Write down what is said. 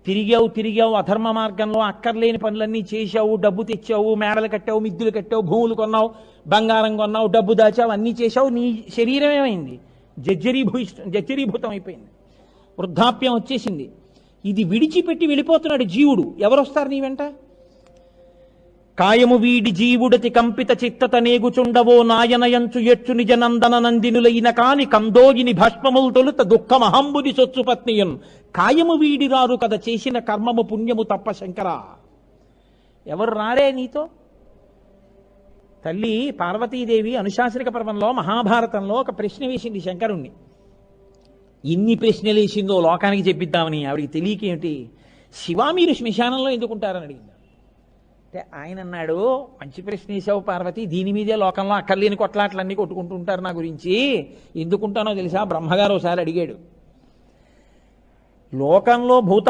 తిరిగావు తిరిగావు అధర్మ మార్గంలో అక్కర్లేని పనులన్నీ చేశావు, డబ్బు తెచ్చావు, మేడలు కట్టావు, మిద్దులు కట్టావు, భూములు కొన్నావు, బంగారం కొన్నావు, డబ్బు దాచావు, అన్నీ చేశావు. నీ శరీరం ఏమైంది? జర్జరీభూతం అయిపోయింది. వృద్ధాప్యం వచ్చేసింది. ఇది విడిచిపెట్టి వెళ్ళిపోతున్నాడు జీవుడు. ఎవరు వస్తారు నీ వెంట? కాయము వీడి జీవుడతి కంపిత చిత్తత నేగుచుండవో నాయనయంచు ఎచ్చు నిజ నందన నందినులైన కాని కందోగిని భస్మములు తొలుత దుఃఖమహంబుని సొచ్చు పత్నియున్ కాయము వీడి రారు కదా చేసిన కర్మము పుణ్యము తప్ప శంకరా. ఎవరు రారే నీతో? తల్లి పార్వతీదేవి అనుశాసనిక పర్వంలో మహాభారతంలో ఒక ప్రశ్న వేసింది శంకరుణ్ణి. ఇన్ని ప్రశ్నలు వేసిందో లోకానికి చెప్పిద్దామని ఆవిడికి తెలియకేమిటి? శివా మీరు శ్మశానంలో ఎందుకుంటారని అడిగింది. అంటే ఆయన అన్నాడు, మంచి ప్రశ్న వేసావు పార్వతి, దీని మీదే లోకంలో అక్కర్లేని కొట్లాట్లన్నీ కొట్టుకుంటూ ఉంటారు నా గురించి. ఎందుకుంటానో తెలుసా? బ్రహ్మగారు ఒకసారి అడిగాడు, లోకంలో భూత